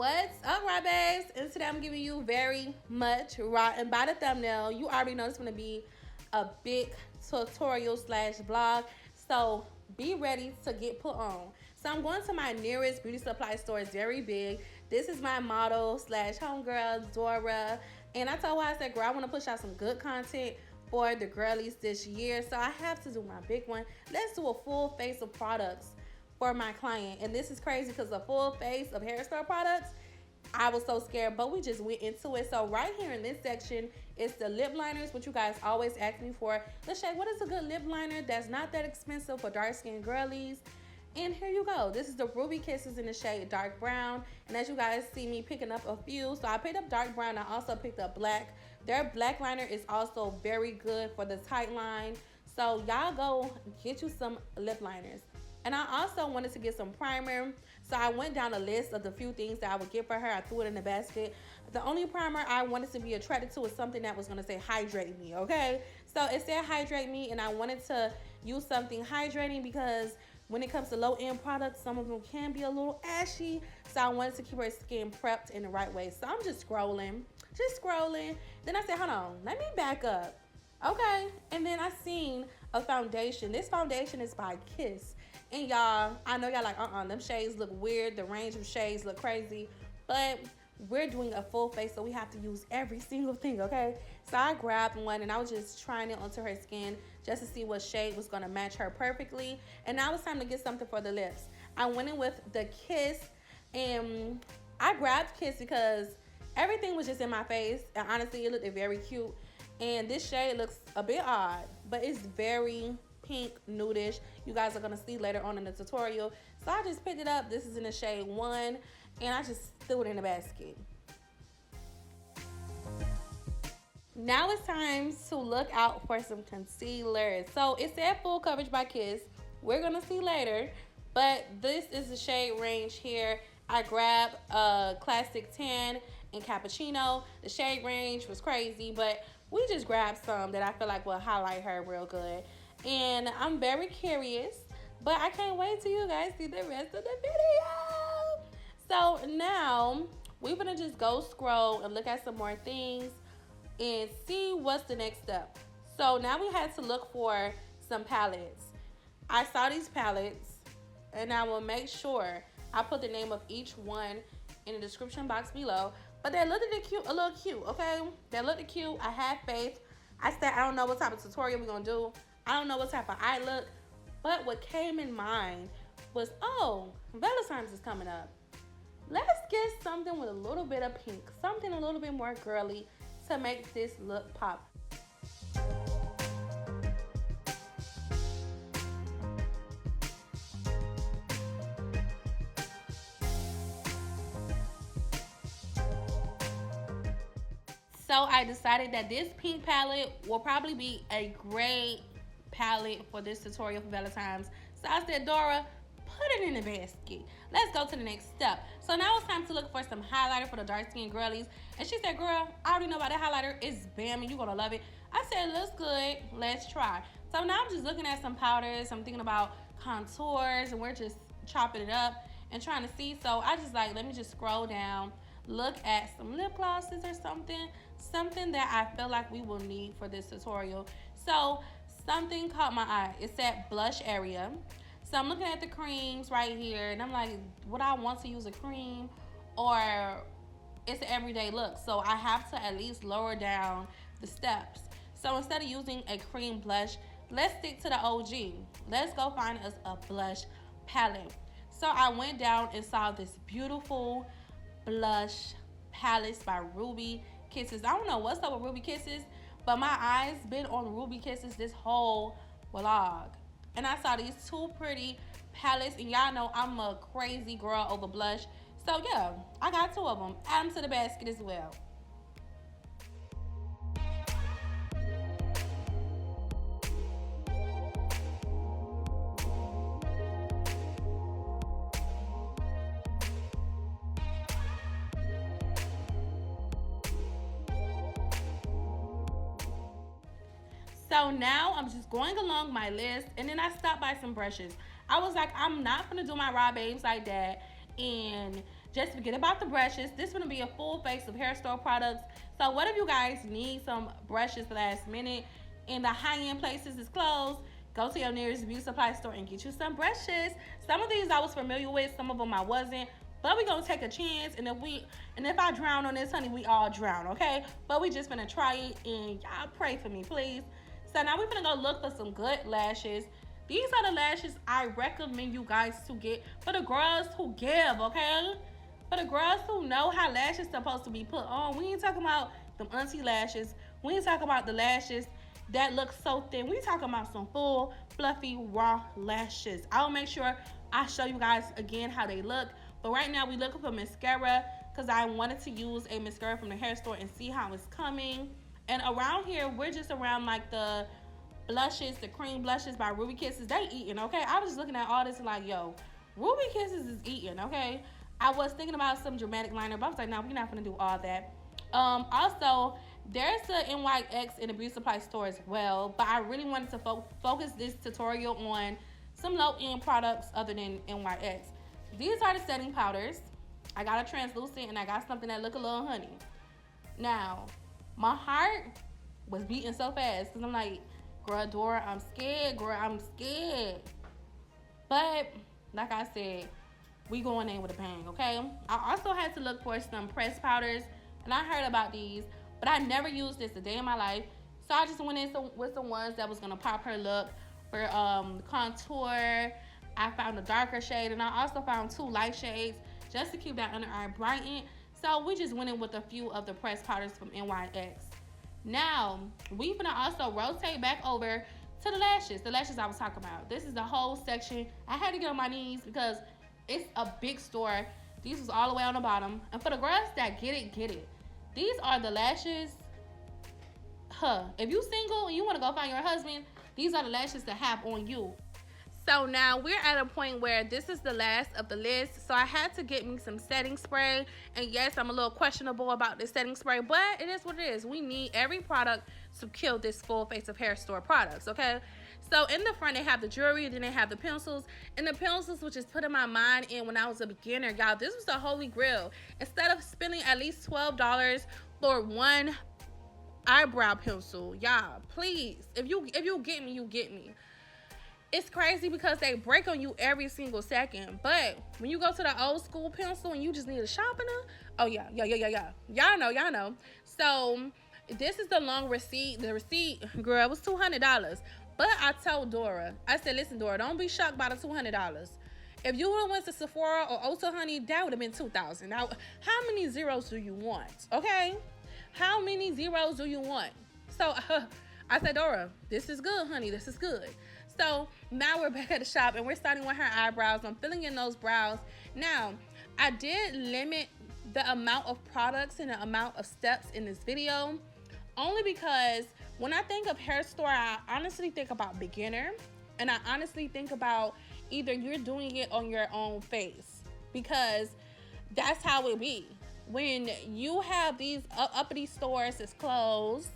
What's up, Raw Babes? And today I'm giving you very much raw. And by the thumbnail, you already know it's going to be a big tutorial slash vlog. So be ready to get put on. So I'm going to my nearest beauty supply store. It's very big. This is my model slash homegirl, Dora. And I told her, I said, girl, I want to push out some good content for the girlies this year. So I have to do my big one. Let's do a full face of products for my client. And this is crazy because a full face of hairstyle products, I was so scared, but we just went into it. So right here in this section is the lip liners, which you guys always ask me for. Lachey, what is a good lip liner that's not that expensive for dark skinned girlies? And here you go. This is the Ruby Kisses in the shade dark brown. And as you guys see me picking up a few, so I picked up dark brown. I also picked up black. Their black liner is also very good for the tight line. So y'all go get you some lip liners. And I also wanted to get some primer. So I went down a list of the few things that I would get for her. I threw it in the basket. The only primer I wanted to be attracted to was something that was going to say hydrate me, okay? So it said hydrate me, and I wanted to use something hydrating because when it comes to low-end products, some of them can be a little ashy. So I wanted to keep her skin prepped in the right way. So I'm just scrolling. Then I said, hold on, let me back up. Okay, and then I seen a foundation. This foundation is by Kiss. And y'all, I know y'all like, them shades look weird. The range of shades look crazy. But we're doing a full face, so we have to use every single thing, okay? So I grabbed one, and I was just trying it onto her skin just to see what shade was going to match her perfectly. And now it's time to get something for the lips. I went in with the Kiss, and I grabbed Kiss because everything was just in my face. And honestly, it looked very cute. And this shade looks a bit odd, but it's very pink, nudish. You guys are going to see later on in the tutorial. So I just picked it up. This is in the shade 1, and I just threw it in the basket. Now it's time to look out for some concealers. So it said full coverage by Kiss. We're going to see later, but this is the shade range here. I grabbed a Classic Tan and Cappuccino. The shade range was crazy, but we just grabbed some that I feel like will highlight her real good. And I'm very curious, but I can't wait till you guys see the rest of the video. So now we're gonna just go scroll and look at some more things and see what's the next step. So now we had to look for some palettes. I saw these palettes, and I will make sure I put the name of each one in the description box below. But they looked a little cute, okay? They looked cute. I had faith. I said, I don't know what type of tutorial we're gonna do. I don't know what type of eye look. But what came in mind was, oh, Valentine's is coming up. Let's get something with a little bit of pink. Something a little bit more girly to make this look pop. So I decided that this pink palette will probably be a great palette for this tutorial for Valentine's. So I said, Dora, put it in the basket. Let's go to the next step. So now it's time to look for some highlighter for the dark skinned girlies. And she said, girl, I already know about that highlighter. It's bam, and you're gonna love it. I said, it looks good. Let's try. So now I'm just looking at some powders. I'm thinking about contours, and we're just chopping it up and trying to see. So I just like, let me just scroll down, look at some lip glosses or something that I feel like we will need for this tutorial. So something caught my eye. It said blush area. So I'm looking at the creams right here, and I'm like, would I want to use a cream, or it's an everyday look? So I have to at least lower down the steps. So instead of using a cream blush, let's stick to the OG. Let's go find us a blush palette. So I went down and saw this beautiful blush palette by Ruby Kisses. I don't know what's up with Ruby Kisses, but my eyes been on Ruby Kisses this whole vlog. And I saw these two pretty palettes, and y'all know I'm a crazy girl over blush. So yeah, I got two of them. Add them to the basket as well. So now I'm just going along my list, and then I stopped by some brushes. I was like, I'm not gonna do my raw babes like that And just forget about the brushes. This is going to be a full face of hair store products. So what if you guys need some brushes last minute and the high-end places is closed? Go to your nearest beauty supply store and get you some brushes. Some of these I was familiar with, some of them I wasn't. But we gonna take a chance, and if I drown on this, honey, we all drown, okay? But we just gonna try it, and y'all pray for me, please. So now we're gonna go look for some good lashes. These are the lashes I recommend you guys to get for the girls who give, okay? For the girls who know how lashes supposed to be put on. We ain't talking about them auntie lashes. We ain't talking about the lashes that look so thin. We talking about some full, fluffy, raw lashes. I'll make sure I show you guys again how they look. But right now we looking for mascara because I wanted to use a mascara from the hair store and see how it's coming. And around here, we're just around like the blushes, the cream blushes by Ruby Kisses. They eating, okay? I was just looking at all this like, yo, Ruby Kisses is eating, okay? I was thinking about some dramatic liner, but I was like, no, we're not gonna do all that. Also, there's a NYX in the beauty supply store as well, but I really wanted to focus this tutorial on some low-end products other than NYX. These are the setting powders. I got a translucent and I got something that look a little honey. Now, my heart was beating so fast because I'm like, girl, Dora, I'm scared. Girl, I'm scared. But, like I said, we going in with a bang, okay? I also had to look for some pressed powders, and I heard about these, but I never used this a day in my life. So I just went in with some ones that was going to pop her look for contour. I found a darker shade, and I also found 2 light shades just to keep that under eye brightened. So we just went in with a few of the pressed powders from NYX. Now, we're going to also rotate back over to the lashes I was talking about. This is the whole section. I had to get on my knees because it's a big store. These was all the way on the bottom. And for the girls that get it. These are the lashes. If you single and you want to go find your husband, these are the lashes to have on you. So now we're at a point where this is the last of the list. So I had to get me some setting spray. And yes, I'm a little questionable about this setting spray, but it is what it is. We need every product to kill this full face of hair store products, okay? So in the front, they have the jewelry, then they have the pencils. And the pencils, which is putting my mind in when I was a beginner, y'all, this was the holy grail. Instead of spending at least $12 for one eyebrow pencil, y'all, please, if you get me, you get me. It's crazy because they break on you every single second. But when you go to the old school pencil and you just need a sharpener, oh yeah. Y'all know. So this is the long receipt. The receipt, girl, was $200. But I told Dora, I said, listen, Dora, don't be shocked by the $200. If you would have went to Sephora or Ulta, honey, that would have been $2,000. Now, how many zeros do you want? Okay? How many zeros do you want? So I said, Dora, this is good, honey. This is good. So now we're back at the shop and we're starting with her eyebrows. I'm filling in those brows. Now, I did limit the amount of products and the amount of steps in this video only because when I think of hair store, I honestly think about beginner, and I honestly think about either you're doing it on your own face, because that's how it be. When you have these uppity stores that's closed,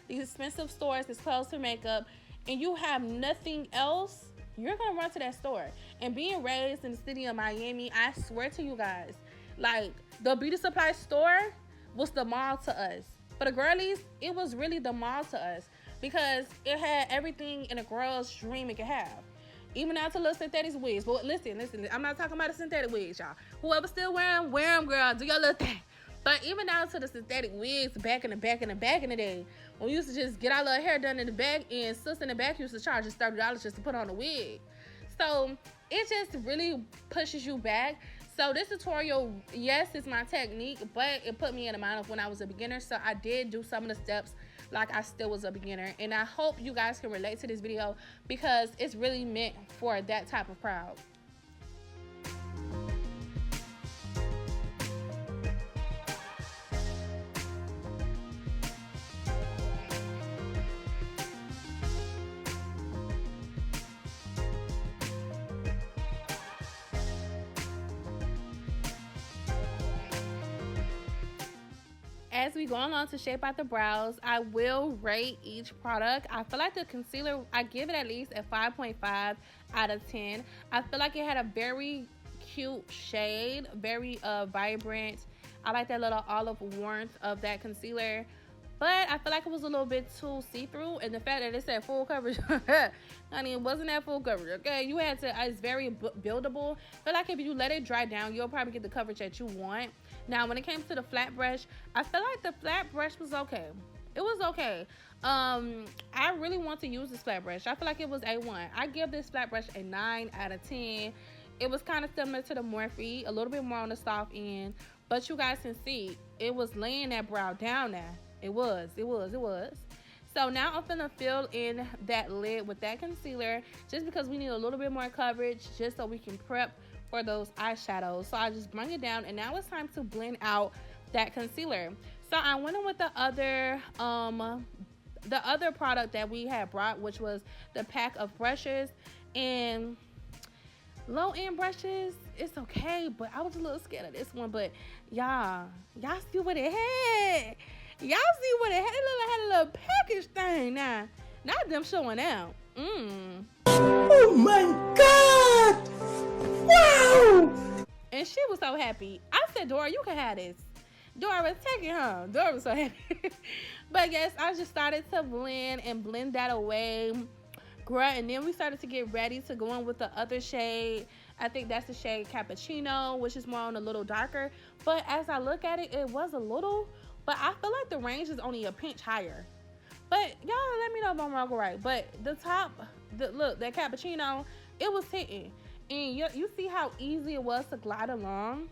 these expensive stores that's closed for makeup, and you have nothing else, you're gonna run to that store. And being raised in the city of Miami, I swear to you guys, like, the beauty supply store was the mall to us. For the girlies, it was really the mall to us because it had everything in a girl's dream it could have. Even down to little synthetic wigs. But listen, I'm not talking about the synthetic wigs, y'all. Whoever still wear them, girl, do your little thing. But even down to the synthetic wigs back in the day, when we used to just get our little hair done in the back, and sis in the back used to charge us $30 just to put on a wig. So it just really pushes you back. So this tutorial, yes, it's my technique, but it put me in the mind of when I was a beginner. So I did do some of the steps like I still was a beginner. And I hope you guys can relate to this video because it's really meant for that type of crowd. As we go along to shape out the brows, I will rate each product. I feel like the concealer, I give it at least a 5.5 out of 10. I feel like it had a very cute shade, very vibrant. I like that little olive warmth of that concealer, but I feel like it was a little bit too see-through, and the fact that it said full coverage, honey, it wasn't that full coverage, okay? You had to, it's very buildable. I feel like if you let it dry down, you'll probably get the coverage that you want. Now, when it came to the flat brush, I feel like the flat brush was okay. It was okay. I really want to use this flat brush. I feel like it was A1. I give this flat brush a 9 out of 10. It was kind of similar to the Morphe, a little bit more on the soft end, but you guys can see it was laying that brow down there. It was. So now I'm gonna fill in that lid with that concealer, just because we need a little bit more coverage, just so we can prep for those eyeshadows. So I just bring it down, and now it's time to blend out that concealer. So I went in with the other product that we had brought, which was the pack of brushes. And low-end brushes, it's okay, but I was a little scared of this one. But y'all see what it had. Y'all see what it had. It had a little package thing now. Not them showing out. Oh my God! Wow! And she was so happy. I said, Dora, you can have this. Dora, take it home. Dora was so happy. But yes, I just started to blend that away. Girl, and then we started to get ready to go in with the other shade. I think that's the shade Cappuccino, which is more on a little darker. But as I look at it, it was a little, but I feel like the range is only a pinch higher. But y'all let me know if I'm wrong or right. But the top, look, that Cappuccino, it was hitting. And you see how easy it was to glide along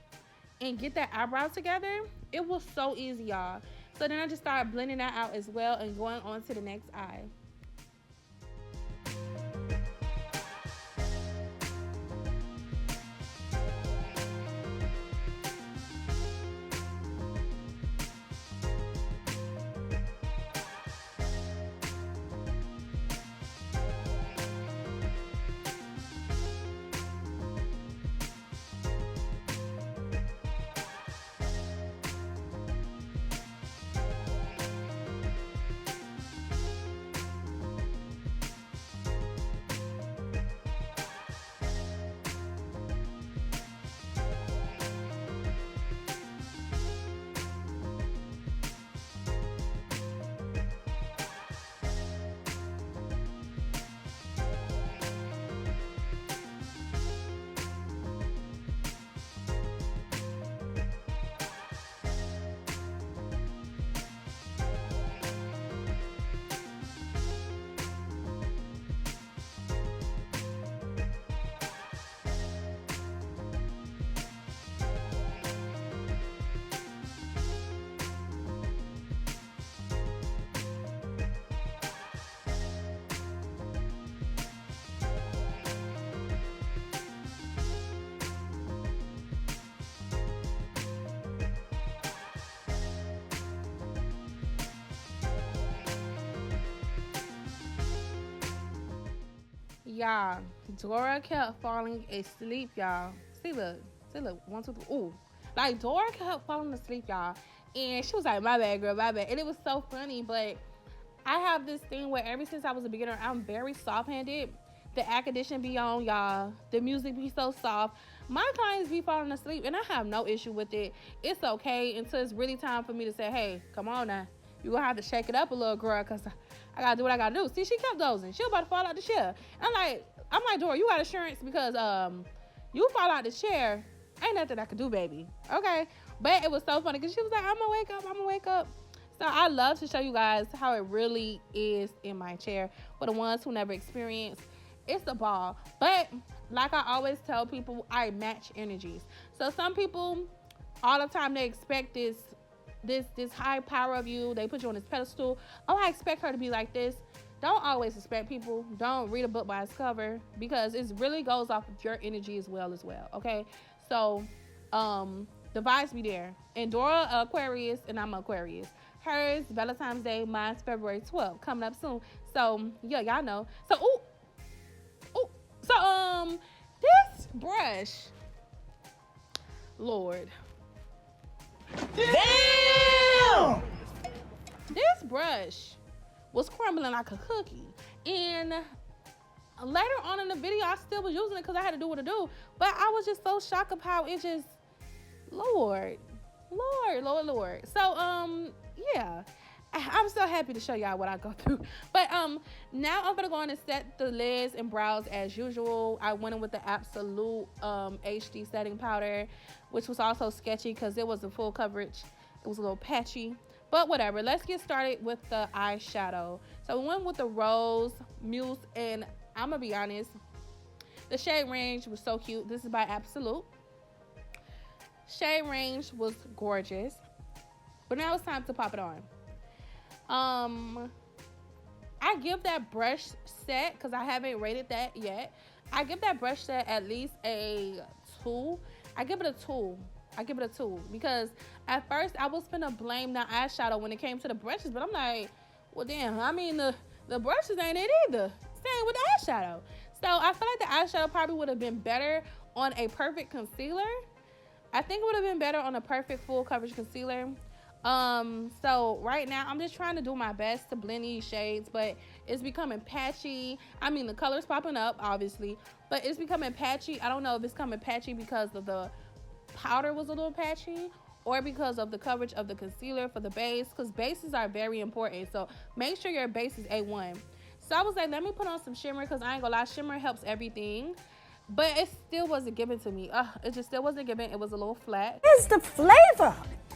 and get that eyebrow together? It was so easy, y'all. So then I just started blending that out as well and going on to the next eye. Y'all, Dora kept falling asleep, y'all. See, look, 1, 2, 3. Ooh, like Dora kept falling asleep, y'all. And she was like, my bad, girl, my bad. And it was so funny, but I have this thing where ever since I was a beginner, I'm very soft-handed. The air condition be on, y'all. The music be so soft. My clients be falling asleep, and I have no issue with it. It's okay until it's really time for me to say, hey, come on now. You're going to have to shake it up a little, girl, because I got to do what I got to do. See, she kept dozing. She was about to fall out the chair. I'm like, Dora, you got assurance because you fall out the chair. Ain't nothing I could do, baby. Okay? But it was so funny because she was like, I'm going to wake up. So I love to show you guys how it really is in my chair. For the ones who never experienced, it's a ball. But like I always tell people, I match energies. So some people, all the time, they expect this high power of you. They put you on this pedestal. Oh, I expect her to be like this. Don't always expect people. Don't read a book by its cover, because it really goes off of your energy as well. Okay? So the vibes be there. And Dora Aquarius, and I'm Aquarius. Hers Valentine's Day, mine's February 12th, coming up soon. So yeah, y'all know. So this brush, Lord, Damn! this brush was crumbling like a cookie. And later on in the video, I still was using it because I had to do what I do. But I was just so shocked of how it just, Lord. So, yeah. I'm so happy to show y'all what I go through. But now I'm gonna go on and set the lids and brows as usual. I went in with the Absolute HD setting powder, which was also sketchy because it wasn't full coverage. It was a little patchy, but whatever. Let's get started with the eyeshadow. So we went with the Rose Muse, and I'm gonna be honest, the shade range was so cute. This is by Absolute. Shade range was gorgeous, but now it's time to pop it on. I give that brush set, because I haven't rated that yet, I give that brush set at least a 2. I give it a 2 because at first I was finna blame the eyeshadow when it came to the brushes, but I'm like, well damn, I mean the brushes ain't it either. Same with the eyeshadow. So I feel like the eyeshadow probably would have been better on a perfect concealer. I think it would have been better on a perfect full coverage concealer. So right now I'm just trying to do my best to blend these shades, but it's becoming patchy. I mean, the color's popping up obviously, but it's becoming patchy. I don't know if it's coming patchy because of the powder was a little patchy or because of the coverage of the concealer for the base, because bases are very important. So make sure your base is A1. So I was like, let me put on some shimmer, because I ain't gonna lie, shimmer helps everything, but it still wasn't given to me. It just still wasn't given. It was a little flat. Where's the flavor?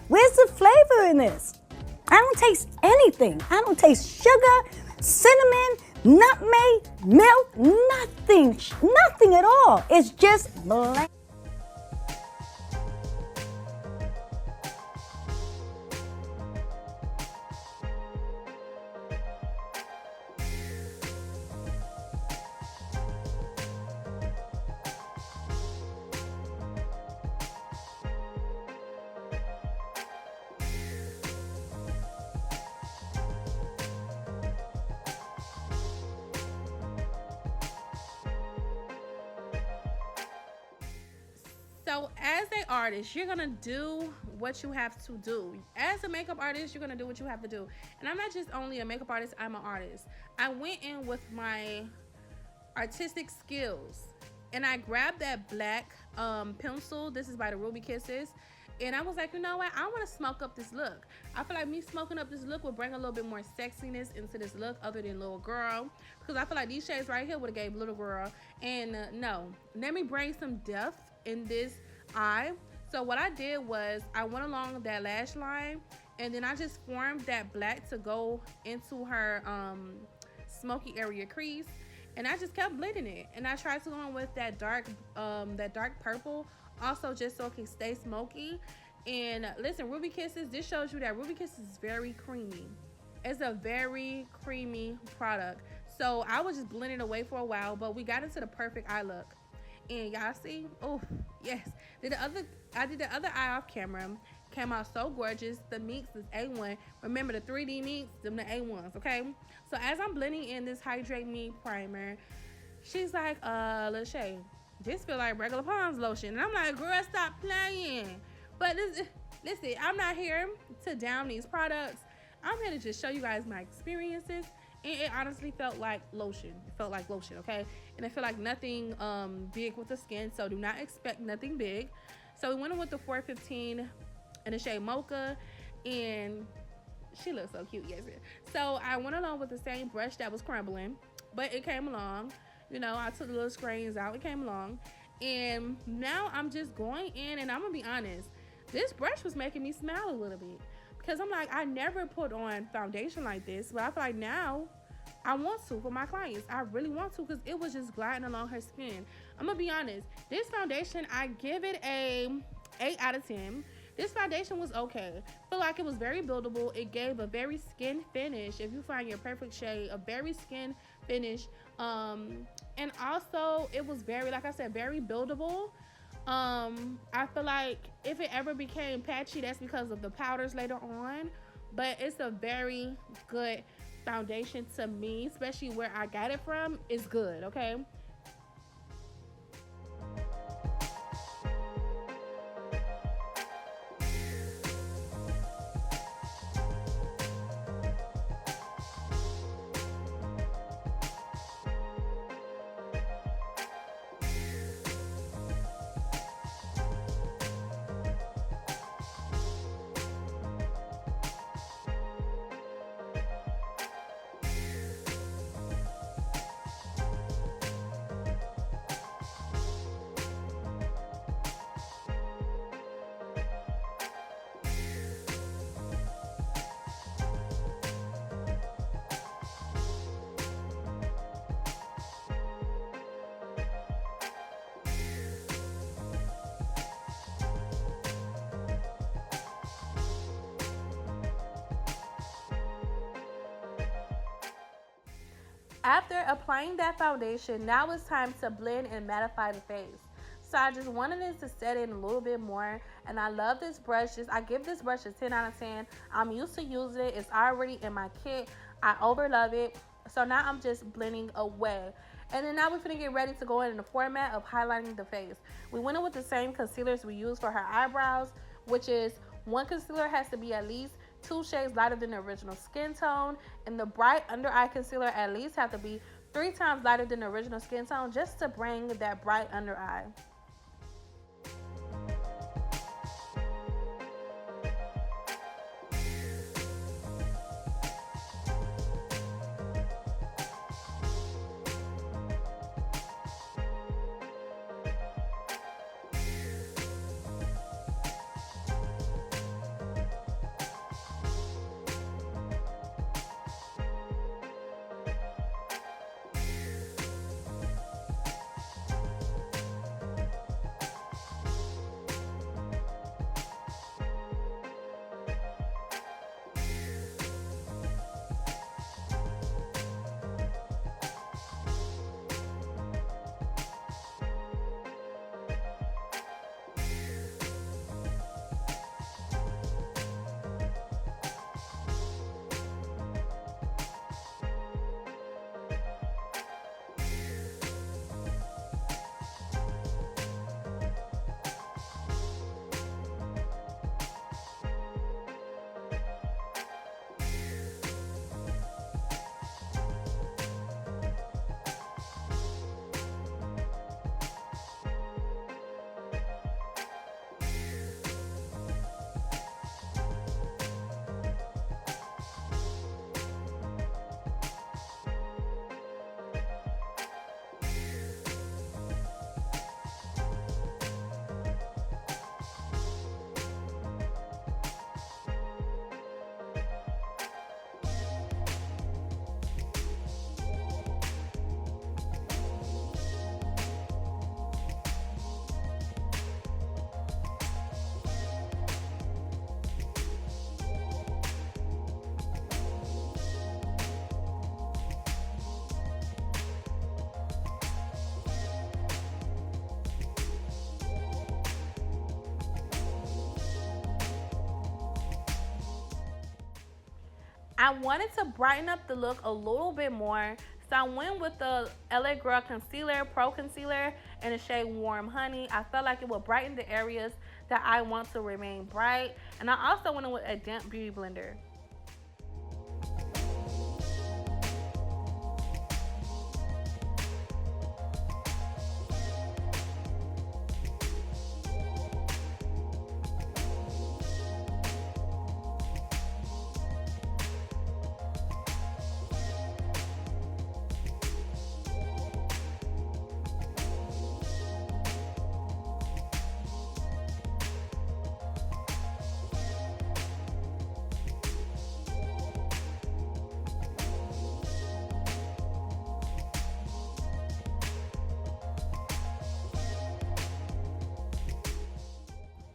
Where's the flavor in this? I don't taste anything. I don't taste sugar, cinnamon, nutmeg, milk, nothing. Nothing at all. It's just black. So as an artist, you're gonna do what you have to do. As a makeup artist, you're gonna do what you have to do. And I'm not just only a makeup artist, I'm an artist. I went in with my artistic skills and I grabbed that black pencil. This is by the Ruby Kisses. And I was like, you know what? I want to smoke up this look. I feel like me smoking up this look will bring a little bit more sexiness into this look other than little girl. Because I feel like these shades right here would have gave little girl. And no, let me bring some depth in this eye. So what I did was I went along that lash line and then I just formed that black to go into her smoky area crease. And I just kept blending it. And I tried to go in with that dark purple, also just so it can stay smoky. And listen, Ruby Kisses, this shows you that Ruby Kisses is very creamy. It's a very creamy product. So I was just blending away for a while, but we got into the perfect eye look. And y'all see, oh yes, I did the other eye off camera. Came out so gorgeous. The mix is A1. Remember the 3D mix, them the A1s, okay? So as I'm blending in this Hydrate Me primer, she's like, Lashay, this feel like regular Pond's lotion. And I'm like, girl, stop playing. But listen, I'm not here to down these products. I'm here to just show you guys my experiences. And it honestly felt like lotion. It felt like lotion, okay? And I feel like nothing big with the skin, so do not expect nothing big. So we went in with the 415 in the shade Mocha, and she looks so cute, yes. So I went along with the same brush that was crumbling, but it came along. You know, I took the little screens out, it came along. And now I'm just going in, and I'm gonna be honest, this brush was making me smile a little bit. Because I'm like, I never put on foundation like this, but I feel like now I want to for my clients. I really want to, because it was just gliding along her skin. I'm gonna be honest, this foundation, I give it a 8 out of 10. This foundation was okay. I feel like it was very buildable. It gave a very skin finish. If you find your perfect shade, a very skin finish. And also it was very, like I said, very buildable. I feel like if it ever became patchy, that's because of the powders later on. But it's a very good foundation to me, especially where I got it from. It's good, okay? After applying that foundation, now it's time to blend and mattify the face. So I just wanted it to set in a little bit more, and I love this brush. I give this brush a 10 out of 10. I'm used to using it. It's already in my kit. I over love it. So now I'm just blending away. And then now we're gonna get ready to go in the format of highlighting the face. We went in with the same concealers we used for her eyebrows, which is one concealer has to be at least 2 shades lighter than the original skin tone, and the bright under eye concealer at least have to be 3 times lighter than the original skin tone, just to bring that bright under eye. I wanted to brighten up the look a little bit more, so I went with the LA Girl Concealer, Pro Concealer, in the shade Warm Honey. I felt like it would brighten the areas that I want to remain bright. And I also went in with a damp beauty blender.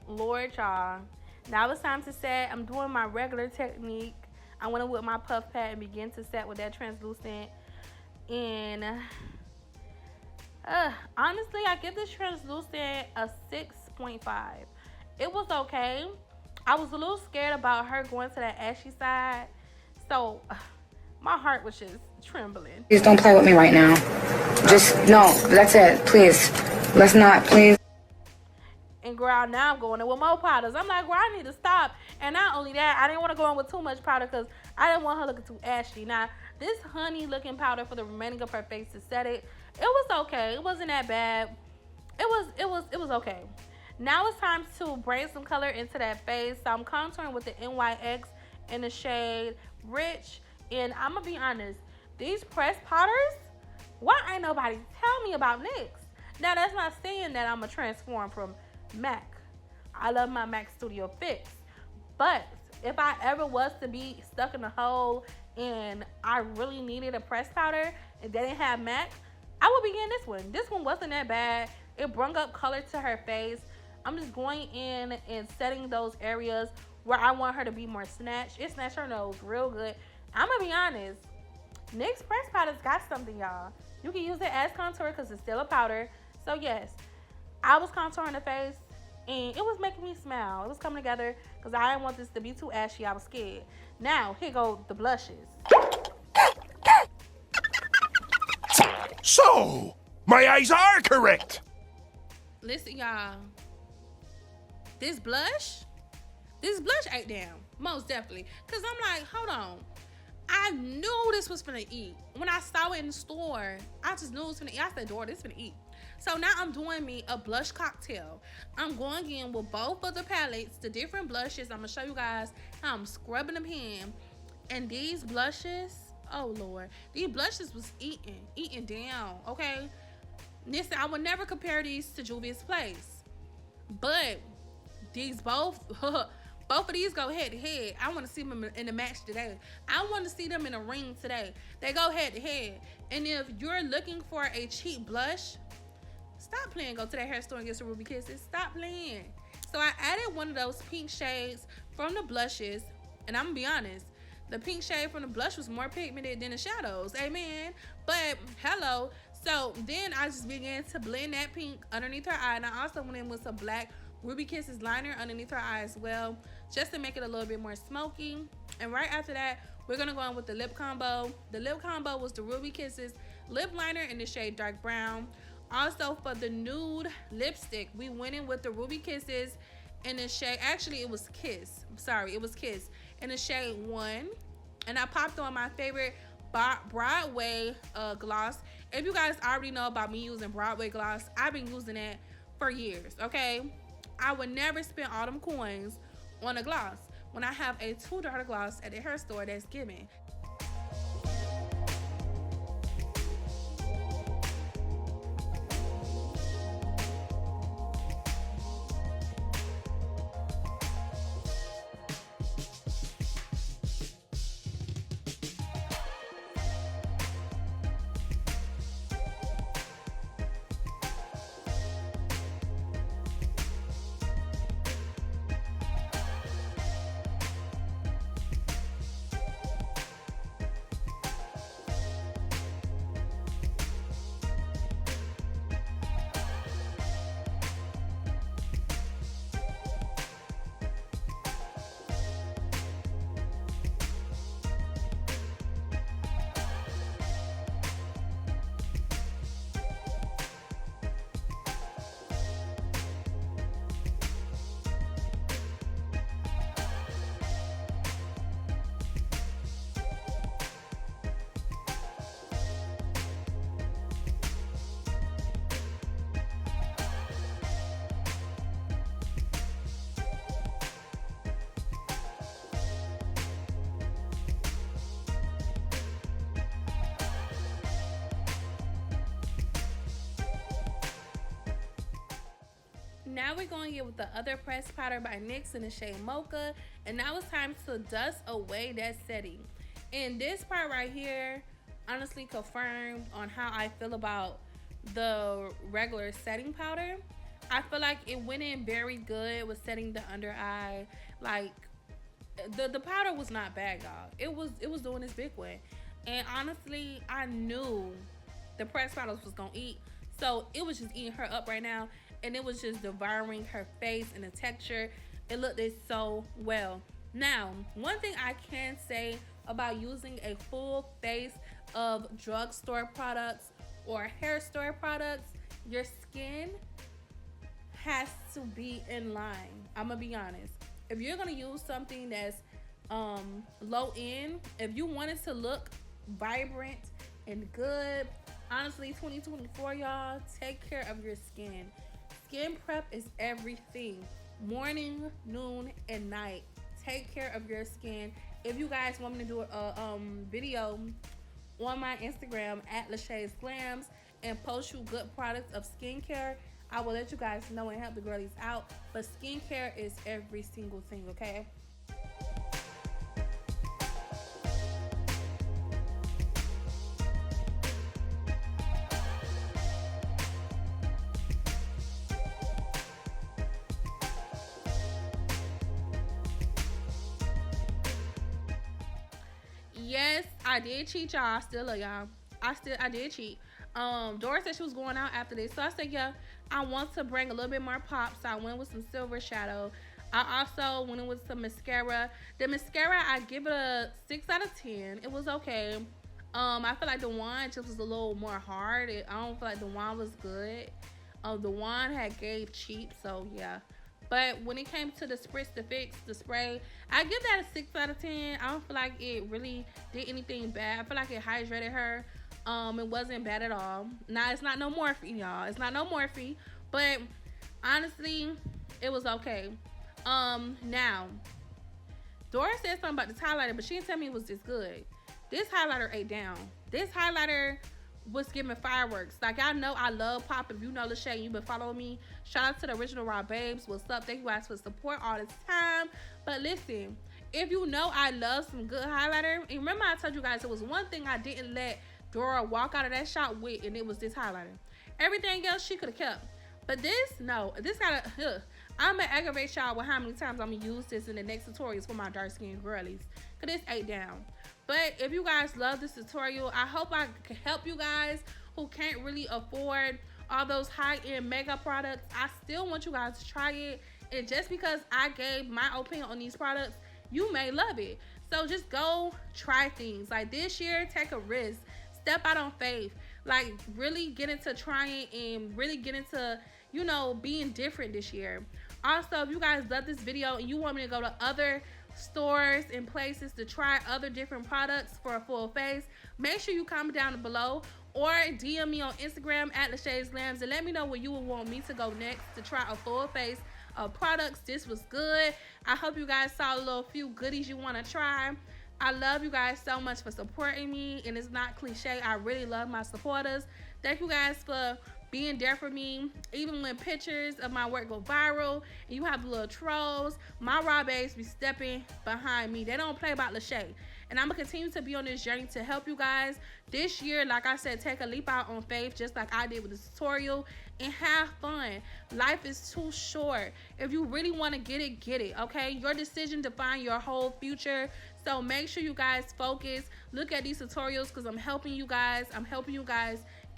Lord, y'all, now it's time to set. I'm doing my regular technique. I went in with my puff pad and begin to set with that translucent. And honestly, I give this translucent a 6.5. It was okay. I was a little scared about her going to that ashy side, so my heart was just trembling. Please don't play with me right now. Just, no, that's it. Please, let's not, please. And girl, now I'm going in with more powders. I'm like, girl, I need to stop. And not only that, I didn't want to go in with too much powder because I didn't want her looking too ashy. Now, this honey looking powder for the remaining of her face to set it, it was okay. It wasn't that bad. It was okay. Now it's time to bring some color into that face. So I'm contouring with the NYX in the shade Rich. And I'm going to be honest, these pressed powders, why ain't nobody tell me about NYX? Now, that's not saying that I'm going to transform from MAC. I love my MAC Studio Fix. But if I ever was to be stuck in a hole and I really needed a pressed powder and they didn't have MAC, I would be getting this one. This one wasn't that bad. It brought up color to her face. I'm just going in and setting those areas where I want her to be more snatched. It snatched her nose real good. I'm gonna be honest, NYX press powder's got something, y'all. You can use it as contour because it's still a powder. So yes, I was contouring the face and it was making me smile. It was coming together because I didn't want this to be too ashy. I was scared. Now, here go the blushes. So, my eyes are correct. Listen, y'all. This blush ate down. Most definitely. Because I'm like, hold on. I knew this was finna eat. When I saw it in the store, I just knew it was finna eat. I said, Dora, this finna eat. So now I'm doing me a blush cocktail. I'm going in with both of the palettes, the different blushes. I'm gonna show you guys how I'm scrubbing them in. And these blushes, oh Lord, these blushes was eating down, okay? Listen, I would never compare these to Juvia's Place. But these both of these go head to head. I want to see them in the match today. I want to see them in a ring today. They go head to head. And if you're looking for a cheap blush, stop playing. Go to that hair store and get some Ruby Kisses. Stop playing. So I added one of those pink shades from the blushes. And I'm going to be honest, the pink shade from the blush was more pigmented than the shadows. Amen. But hello. So then I just began to blend that pink underneath her eye. And I also went in with some black Ruby Kisses liner underneath her eye as well, just to make it a little bit more smoky. And right after that, we're gonna go in with the lip combo. The lip combo was the Ruby Kisses lip liner in the shade dark brown. Also for the nude lipstick, we went in with the Ruby Kisses in the shade, actually it was Kiss. Sorry, it was Kiss in the shade 1. And I popped on my favorite Broadway gloss. If you guys already know about me using Broadway gloss, I've been using it for years, okay? I would never spend all them coins on a gloss when I have a $2 gloss at the hair store that's given. Now we're going to get with the other pressed powder by NYX in the shade Mocha. And now it's time to dust away that setting. And this part right here honestly confirmed on how I feel about the regular setting powder. I feel like it went in very good with setting the under eye. Like the powder was not bad, y'all. It was doing its big one. And honestly, I knew the pressed powder was gonna eat. So it was just eating her up right now. And it was just devouring her face and the texture. It looked it so well. Now, one thing I can say about using a full face of drugstore products or hair store products, your skin has to be in line. I'm gonna be honest. If you're gonna use something that's low end, if you want it to look vibrant and good, honestly, 2024, y'all, take care of your skin. Skin prep is everything. Morning, noon, and night. Take care of your skin. If you guys want me to do a video on my Instagram at LashaysGlamz and post you good products of skincare, I will let you guys know and help the girlies out. But skincare is every single thing, okay? yes, I did cheat, y'all. I still love y'all. I did cheat. Dora said she was going out after this, so I said, yeah, I want to bring a little bit more pop, so I went with some silver shadow. I also went in with some mascara. The mascara, I give it a 6 out of 10. It was okay. I feel like the wand just was a little more hard. I don't feel like the wand was good. The wand had gave cheap, so yeah. But when it came to the Spritz to Fix, the spray, I give that a 6 out of 10. I don't feel like it really did anything bad. I feel like it hydrated her. It wasn't bad at all. Now, it's not no Morphe, y'all. It's not no Morphe. But honestly, it was okay. Now, Dora said something about this highlighter, but she didn't tell me it was this good. This highlighter ate down. This highlighter was giving fireworks. Like, I know I love pop. If you know Lashay, you've been following me. Shout out to the original Raw Babes. What's up? Thank you guys for support all this time. But listen, if you know I love some good highlighter, and remember I told you guys it was one thing I didn't let Dora walk out of that shop with, and it was this highlighter. Everything else she could have kept. But this, no. This gotta, I'm gonna aggravate y'all with how many times I'm gonna use this in the next tutorials for my dark skinned girlies. Cause this ate down. But if you guys love this tutorial, I hope I can help you guys who can't really afford all those high-end makeup products. I still want you guys to try it. And just because I gave my opinion on these products, you may love it. So just go try things. Like this year, take a risk. Step out on faith. Like really get into trying and really get into, you know, being different this year. Also, if you guys love this video and you want me to go to other stores and places to try other different products for a full face, make sure you comment down below or DM me on Instagram at LashaysGlamz and let me know where you would want me to go next to try a full face of products. This was good. I hope you guys saw a little few goodies you want to try. I love you guys so much for supporting me, and it's not cliche. I really love my supporters. Thank you guys for being there for me. Even when pictures of my work go viral and you have little trolls, my raw babes be stepping behind me. They don't play about Lashay. And I'm gonna continue to be on this journey to help you guys. This year, like I said, take a leap out on faith, just like I did with this tutorial, and have fun. Life is too short. If you really want to get it, okay? Your decision defines your whole future. So make sure you guys focus. Look at these tutorials because I'm helping you guys.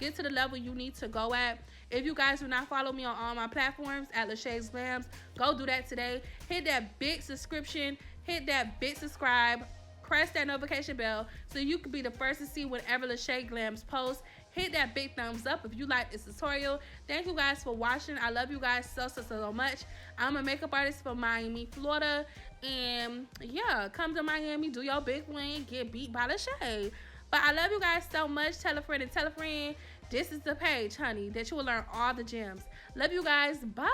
Get to the level you need to go at. If you guys do not follow me on all my platforms at LashaysGlamz, go do that today. Hit that big subscription. Hit that big subscribe. Press that notification bell so you can be the first to see whenever LashaysGlamz posts. Hit that big thumbs up if you like this tutorial. Thank you guys for watching. I love you guys so much. I'm a makeup artist from Miami, Florida. And yeah, come to Miami, do your big win, get beat by Lashay. But I love you guys so much. Tell a friend and tell a friend. This is the page, honey, that you will learn all the gems. Love you guys. Bye.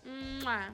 Mwah.